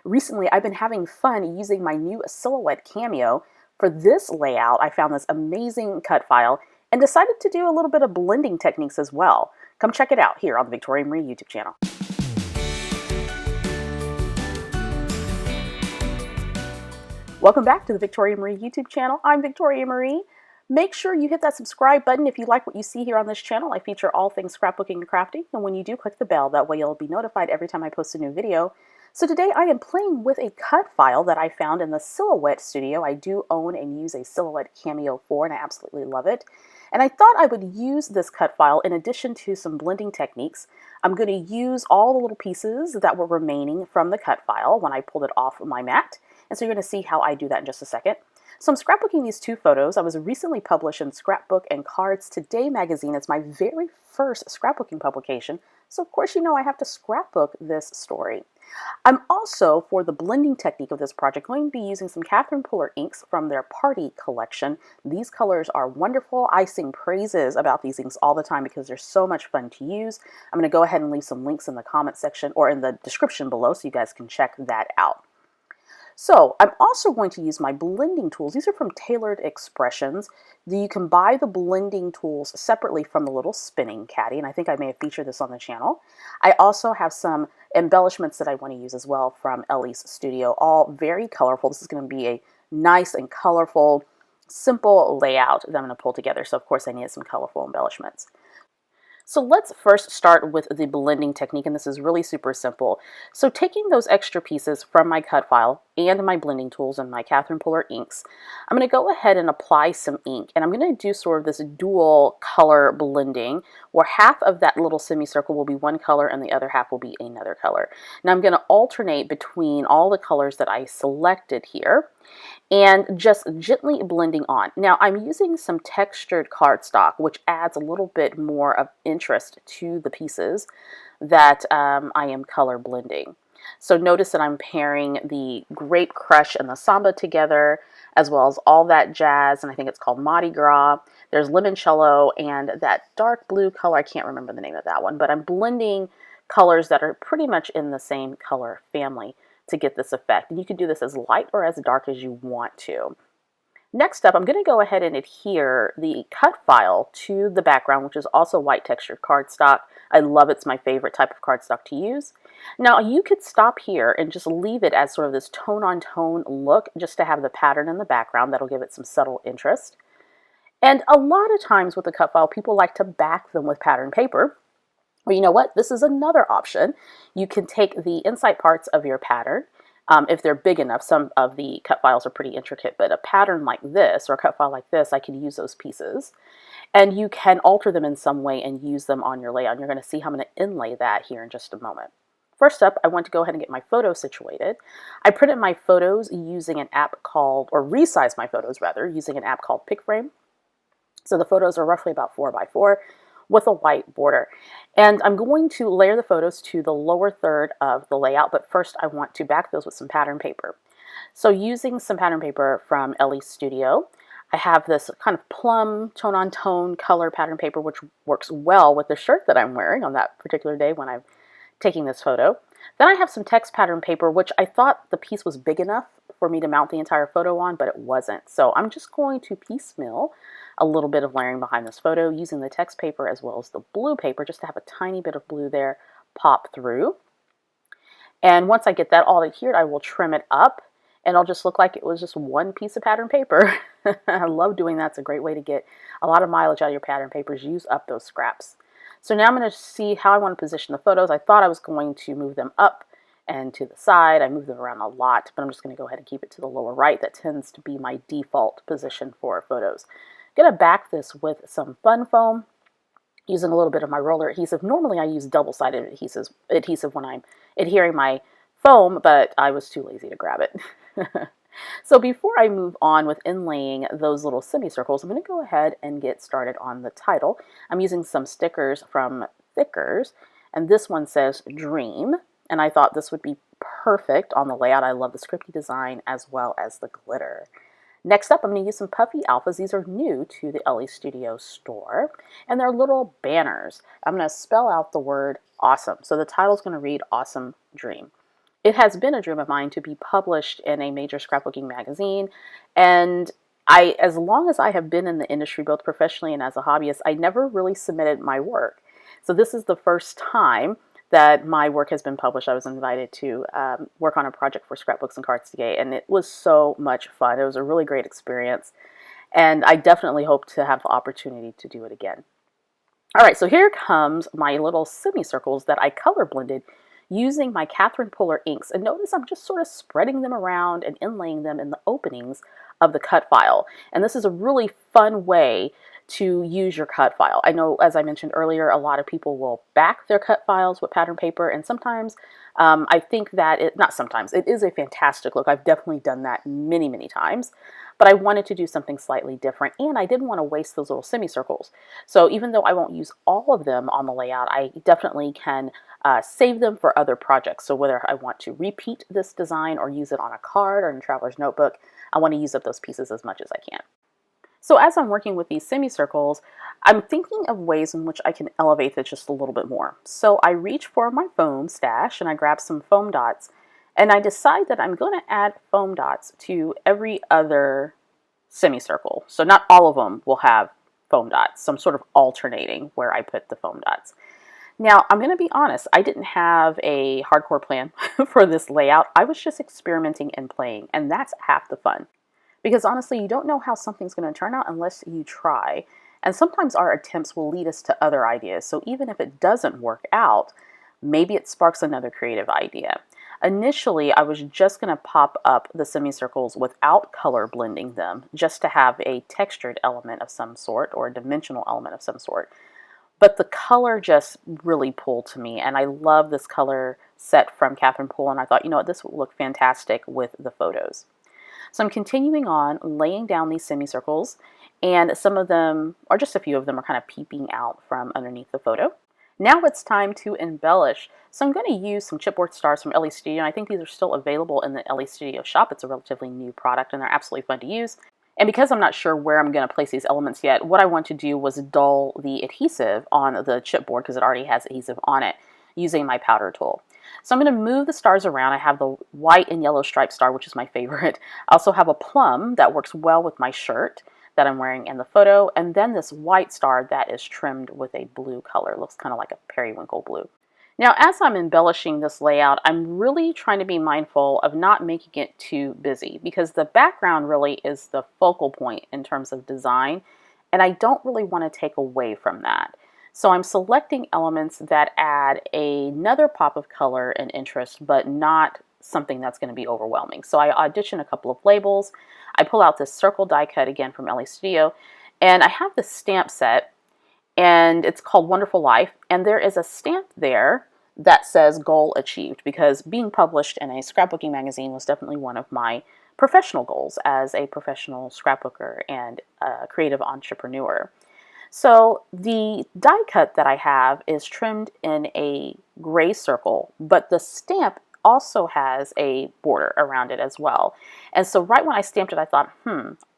Recently, I've been having fun using my new Silhouette Cameo. For this layout, I found this amazing cut file and decided to do a little bit of blending techniques as well. Come check it out here on the Victoria Marie YouTube channel. Welcome back to the Victoria Marie YouTube channel. I'm Victoria Marie. Make sure you hit that subscribe button if you like what you see here on this channel. I feature all things scrapbooking and crafting, and when you do, click the bell. That way you'll be notified every time I post a new video. So today I am playing with a cut file that I found in the Silhouette studio. I do own and use a Silhouette Cameo 4, and I absolutely love it. And I thought I would use this cut file in addition to some blending techniques. I'm going to use all the little pieces that were remaining from the cut file when I pulled it off my mat. And so you're going to see how I do that in just a second. So I'm scrapbooking these two photos. I was recently published in Scrapbook and Cards Today magazine. It's my very first scrapbooking publication. So of course you know I have to scrapbook this story. I'm also, for the blending technique of this project, going to be using some Catherine Puller inks from their Party collection. These colors are wonderful. I sing praises about these inks all the time because they're so much fun to use. I'm going to go ahead and leave some links in the comment section or in the description below so you guys can check that out. So I'm also going to use my blending tools. These are from Tailored Expressions. You can buy the blending tools separately from the little spinning caddy, and I think I may have featured this on the channel. I also have some embellishments that I want to use as well from Ellie's studio, all very colorful. This is going to be a nice and colorful, simple layout that I'm going to pull together. So of course I needed some colorful embellishments. So let's first start with the blending technique, and this is really super simple. So taking those extra pieces from my cut file and my blending tools and my Catherine Puller inks, I'm going to go ahead and apply some ink, and I'm going to do sort of this dual color blending where half of that little semicircle will be one color and the other half will be another color. Now I'm going to alternate between all the colors that I selected here and just gently blending on. Now I'm using some textured cardstock, which adds a little bit more of interest to the pieces that I am color blending. So notice that I'm pairing the Grape Crush and the Samba together, as well as all that jazz, and I think it's called Mardi Gras. There's limoncello and that dark blue color. I can't remember the name of that one, but I'm blending colors that are pretty much in the same color family to get this effect. And you can do this as light or as dark as you want to. Next up, I'm going to go ahead and adhere the cut file to the background, which is also white textured cardstock. I love it. It's my favorite type of cardstock to use. Now you could stop here and just leave it as sort of this tone-on-tone look, just to have the pattern in the background. That'll give it some subtle interest. And a lot of times with the cut file, people like to back them with pattern paper. Well, you know what? This is another option. You can take the inside parts of your pattern, if they're big enough. Some of the cut files are pretty intricate, but a pattern like this or a cut file like this, I could use those pieces. And you can alter them in some way and use them on your layout. You're going to see how I'm going to inlay that here in just a moment. First up, I want to go ahead and get my photos situated. I printed my photos using an app called, or resized my photos rather, using an app called Picket. So the photos are roughly about 4 by 4. With a white border. And I'm going to layer the photos to the lower third of the layout, but first I want to back those with some pattern paper. So using some pattern paper from Ellie's studio, I have this kind of plum tone-on-tone color pattern paper, which works well with the shirt that I'm wearing on that particular day when I'm taking this photo. Then I have some text pattern paper, which I thought the piece was big enough for me to mount the entire photo on, but it wasn't. So I'm just going to piecemeal a little bit of layering behind this photo using the text paper as well as the blue paper, just to have a tiny bit of blue there pop through. And once I get that all adhered, I will trim it up and it'll just look like it was just one piece of pattern paper. I love doing that. It's a great way to get a lot of mileage out of your pattern papers. Use up those scraps. So now I'm going to see how I want to position the photos. I thought I was going to move them up and to the side. I move them around a lot, but I'm just going to go ahead and keep it to the lower right. That tends to be my default position for photos. I'm going to back this with some fun foam using a little bit of my roller adhesive. Normally I use double-sided adhesive when I'm adhering my foam, but I was too lazy to grab it. So before I move on with inlaying those little semicircles, I'm going to go ahead and get started on the title. I'm using some stickers from Thickers, and this one says Dream, and I thought this would be perfect on the layout. I love the scripty design as well as the glitter. Next up, I'm going to use some puffy alphas. These are new to the Ellie Studio store, and they're little banners. I'm going to spell out the word awesome. So the title is going to read Awesome Dream. It has been a dream of mine to be published in a major scrapbooking magazine, and as long as I have been in the industry, both professionally and as a hobbyist, I never really submitted my work. So this is the first time that my work has been published. I was invited to work on a project for Scrapbooks and Cards Today, and it was so much fun. It was a really great experience, and I definitely hope to have the opportunity to do it again. All right, so here comes my little semicircles that I color blended using my Catherine Puller inks. And notice I'm just sort of spreading them around and inlaying them in the openings of the cut file. And this is a really fun way to use your cut file. I know, as I mentioned earlier, a lot of people will back their cut files with pattern paper, and sometimes I think that not sometimes, it is a fantastic look. I've definitely done that many, many times, but I wanted to do something slightly different, and I didn't want to waste those little semicircles. So even though I won't use all of them on the layout, I definitely can save them for other projects. So whether I want to repeat this design or use it on a card or in a traveler's notebook, I want to use up those pieces as much as I can. So as I'm working with these semicircles, I'm thinking of ways in which I can elevate it just a little bit more. So I reach for my foam stash and I grab some foam dots, and I decide that I'm going to add foam dots to every other semicircle. So not all of them will have foam dots. So I'm sort of alternating where I put the foam dots. Now, I'm going to be honest, I didn't have a hardcore plan for this layout. I was just experimenting and playing, and that's half the fun. Because honestly, you don't know how something's going to turn out unless you try. And sometimes our attempts will lead us to other ideas. So even if it doesn't work out, maybe it sparks another creative idea. Initially, I was just going to pop up the semicircles without color blending them, just to have a textured element of some sort or a dimensional element of some sort. But the color just really pulled to me, and I love this color set from Catherine Poole, and I thought, you know what, this would look fantastic with the photos. So I'm continuing on laying down these semicircles, and some of them, or just a few of them, are kind of peeping out from underneath the photo. Now it's time to embellish. So I'm going to use some chipboard stars from LA Studio, and I think these are still available in the LA Studio shop. It's a relatively new product, and they're absolutely fun to use. And because I'm not sure where I'm going to place these elements yet, what I want to do was dull the adhesive on the chipboard, because it already has adhesive on it, using my powder tool. So I'm going to move the stars around. I have the white and yellow striped star, which is my favorite. I also have a plum that works well with my shirt that I'm wearing in the photo, and then this white star that is trimmed with a blue color. It looks kind of like a periwinkle blue. Now, as I'm embellishing this layout, I'm really trying to be mindful of not making it too busy, because the background really is the focal point in terms of design, and I don't really want to take away from that. So I'm selecting elements that add another pop of color and interest, but not something that's going to be overwhelming. So I audition a couple of labels. I pull out this circle die cut again from LA Studio, and I have this stamp set, and it's called Wonderful Life, and there is a stamp there that says goal achieved, because being published in a scrapbooking magazine was definitely one of my professional goals as a professional scrapbooker and a creative entrepreneur. So the die cut that I have is trimmed in a gray circle, but the stamp also has a border around it as well. And so right when I stamped it, I thought,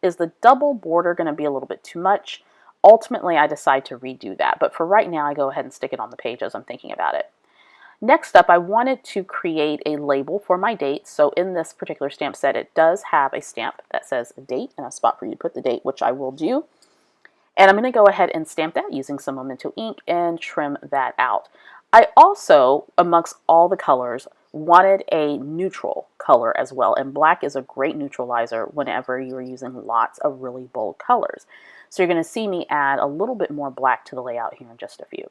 is the double border going to be a little bit too much? Ultimately, I decide to redo that. But for right now, I go ahead and stick it on the page as I'm thinking about it. Next up, I wanted to create a label for my date. So in this particular stamp set, it does have a stamp that says date and a spot for you to put the date, which I will do. And I'm going to go ahead and stamp that using some Memento ink and trim that out. I also, amongst all the colors, wanted a neutral color as well. And black is a great neutralizer whenever you're using lots of really bold colors. So you're going to see me add a little bit more black to the layout here in just a few.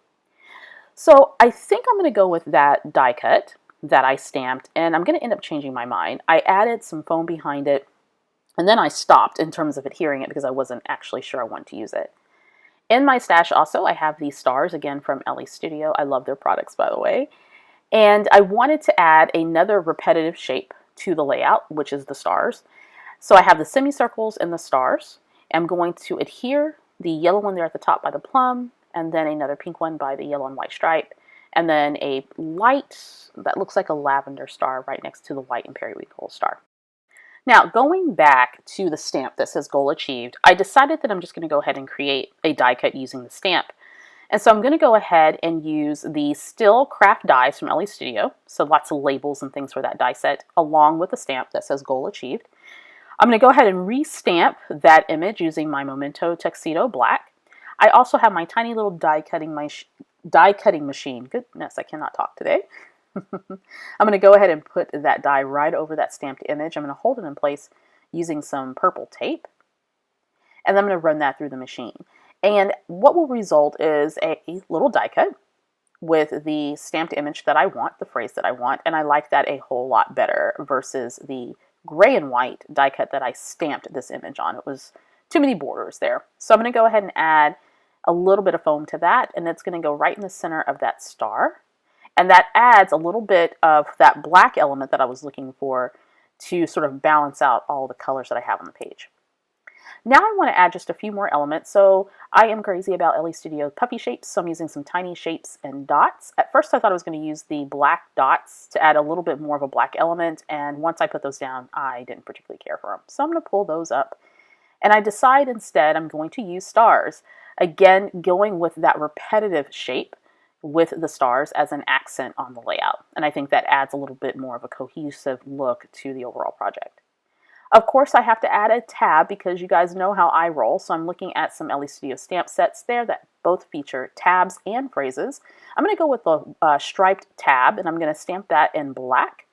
So I think I'm going to go with that die cut that I stamped, and I'm going to end up changing my mind. I added some foam behind it, and then I stopped in terms of adhering it because I wasn't actually sure I wanted to use it. In my stash also, I have these stars, again from LA Studio. I love their products, by the way. And I wanted to add another repetitive shape to the layout, which is the stars. So I have the semicircles and the stars. I'm going to adhere the yellow one there at the top by the plum, and then another pink one by the yellow and white stripe, and then a light that looks like a lavender star right next to the white and periwinkle star. Now, going back to the stamp that says goal achieved, I decided that I'm just going to go ahead and create a die cut using the stamp. And so I'm going to go ahead and use the still craft dies from LA Studio, so lots of labels and things for that die set, along with a stamp that says goal achieved. I'm going to go ahead and re-stamp that image using my Memento Tuxedo Black. I also have my tiny little die cutting machine. Goodness, I cannot talk today. I'm going to go ahead and put that die right over that stamped image. I'm going to hold it in place using some purple tape, and then I'm going to run that through the machine. And what will result is a little die cut with the stamped image that I want, the phrase that I want, and I like that a whole lot better versus the gray and white die cut that I stamped this image on. It was too many borders there. So I'm going to go ahead and add a little bit of foam to that, and it's going to go right in the center of that star. And that adds a little bit of that black element that I was looking for to sort of balance out all the colors that I have on the page. Now I want to add just a few more elements. So I am crazy about LA Studio puppy shapes, so I'm using some tiny shapes and dots. At first I thought I was going to use the black dots to add a little bit more of a black element, and once I put those down, I didn't particularly care for them. So I'm going to pull those up, and I decide instead I'm going to use stars. Again, going with that repetitive shape with the stars as an accent on the layout. And I think that adds a little bit more of a cohesive look to the overall project. Of course, I have to add a tab because you guys know how I roll, so I'm looking at some LA Studio stamp sets there that both feature tabs and phrases. I'm going to go with the striped tab, and I'm going to stamp that in black.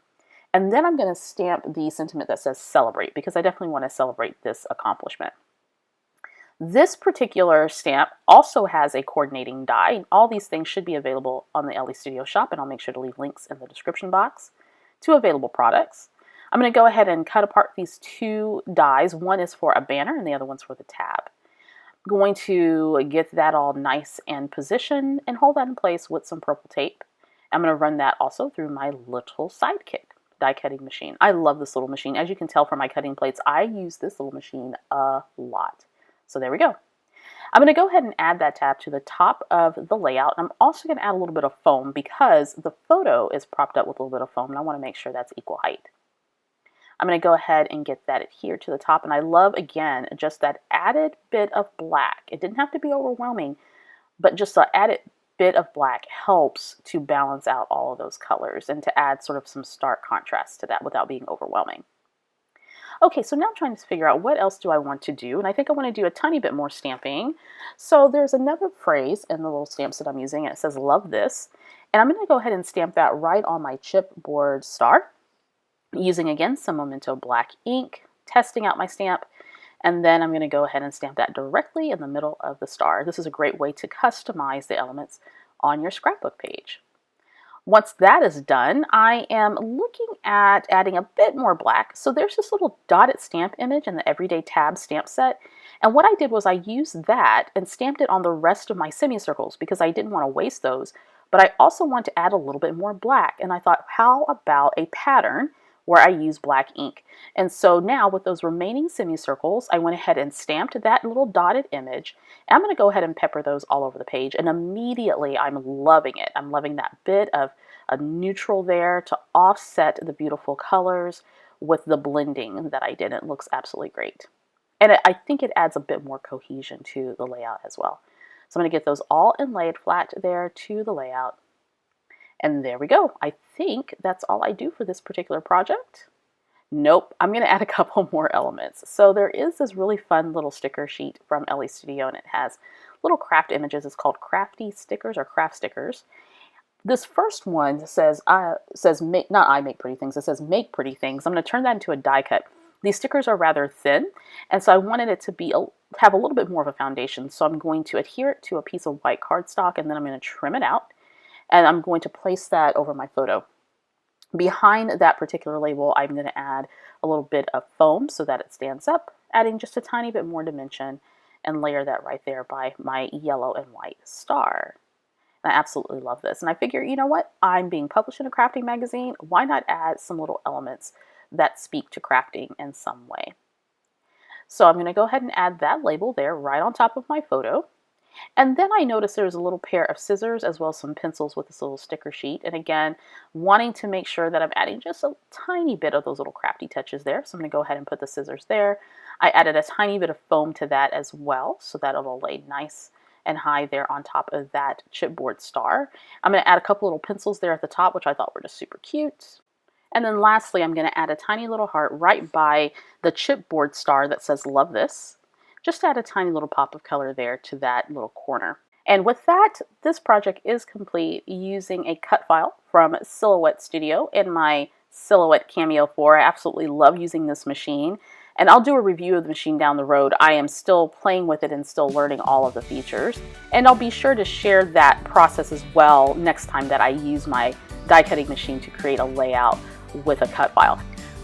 And then I'm going to stamp the sentiment that says celebrate, because I definitely want to celebrate this accomplishment. This particular stamp also has a coordinating die. All these things should be available on the LA Studio shop, and I'll make sure to leave links in the description box to available products. I'm going to go ahead and cut apart these two dies. One is for a banner and the other one's for the tab. I'm going to get that all nice and positioned and hold that in place with some purple tape. I'm going to run that also through my little sidekick die cutting machine. I love this little machine. As you can tell from my cutting plates, I use this little machine a lot. So there we go. I'm going to go ahead and add that tab to the top of the layout. I'm also going to add a little bit of foam because the photo is propped up with a little bit of foam, and I want to make sure that's equal height. I'm going to go ahead and get that adhered to the top, and I love, again, just that added bit of black. It didn't have to be overwhelming, but just the added bit of black helps to balance out all of those colors and to add sort of some stark contrast to that without being overwhelming. Okay, so now I'm trying to figure out what else do I want to do, and I think I want to do a tiny bit more stamping. So there's another phrase in the little stamps that I'm using, and it says love this, and I'm going to go ahead and stamp that right on my chipboard star, using again some Memento black ink, testing out my stamp, and then I'm going to go ahead and stamp that directly in the middle of the star. This is a great way to customize the elements on your scrapbook page. Once that is done, I am looking at adding a bit more black. So there's this little dotted stamp image in the Everyday Tab stamp set, and what I did was I used that and stamped it on the rest of my semicircles because I didn't want to waste those, but I also want to add a little bit more black, and I thought, how about a pattern where I use black ink? And so now with those remaining semicircles, I went ahead and stamped that little dotted image. And I'm going to go ahead and pepper those all over the page, and immediately I'm loving it. I'm loving that bit of a neutral there to offset the beautiful colors with the blending that I did. It looks absolutely great. And I think it adds a bit more cohesion to the layout as well. So I'm going to get those all inlaid flat there to the layout. And there we go. I think that's all I do for this particular project. Nope, I'm going to add a couple more elements. So there is this really fun little sticker sheet from LA Studio, and it has little craft images. It's called Crafty Stickers or Craft Stickers. This first one says make, not I make pretty things, it says make pretty things. I'm going to turn that into a die cut. These stickers are rather thin, and so I wanted it to be have a little bit more of a foundation. So I'm going to adhere it to a piece of white cardstock, and then I'm going to trim it out. And I'm going to place that over my photo. Behind that particular label, I'm going to add a little bit of foam so that it stands up, adding just a tiny bit more dimension, and layer that right there by my yellow and white star. And I absolutely love this. And I figure, you know what? I'm being published in a crafting magazine. Why not add some little elements that speak to crafting in some way? So I'm going to go ahead and add that label there right on top of my photo. And then I noticed there's a little pair of scissors as well as some pencils with this little sticker sheet. And again, wanting to make sure that I'm adding just a tiny bit of those little crafty touches there. So I'm going to go ahead and put the scissors there. I added a tiny bit of foam to that as well, so that it'll lay nice and high there on top of that chipboard star. I'm going to add a couple little pencils there at the top, which I thought were just super cute. And then lastly, I'm going to add a tiny little heart right by the chipboard star that says love this. Just add a tiny little pop of color there to that little corner. And with that, this project is complete using a cut file from Silhouette Studio in my Silhouette Cameo 4. I absolutely love using this machine, and I'll do a review of the machine down the road. I am still playing with it and still learning all of the features, and I'll be sure to share that process as well next time that I use my die cutting machine to create a layout with a cut file.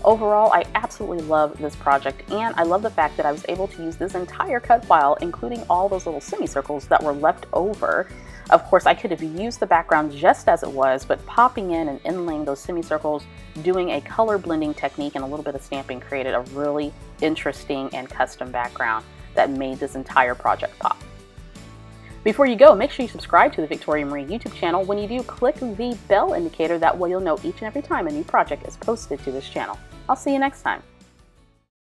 Overall, I absolutely love this project, and I love the fact that I was able to use this entire cut file, including all those little semicircles that were left over. Of course, I could have used the background just as it was, but popping in and inlaying those semicircles, doing a color blending technique and a little bit of stamping created a really interesting and custom background that made this entire project pop. Before you go, make sure you subscribe to the Victoria Marie YouTube channel. When you do, click the bell indicator. That way you'll know each and every time a new project is posted to this channel. I'll see you next time.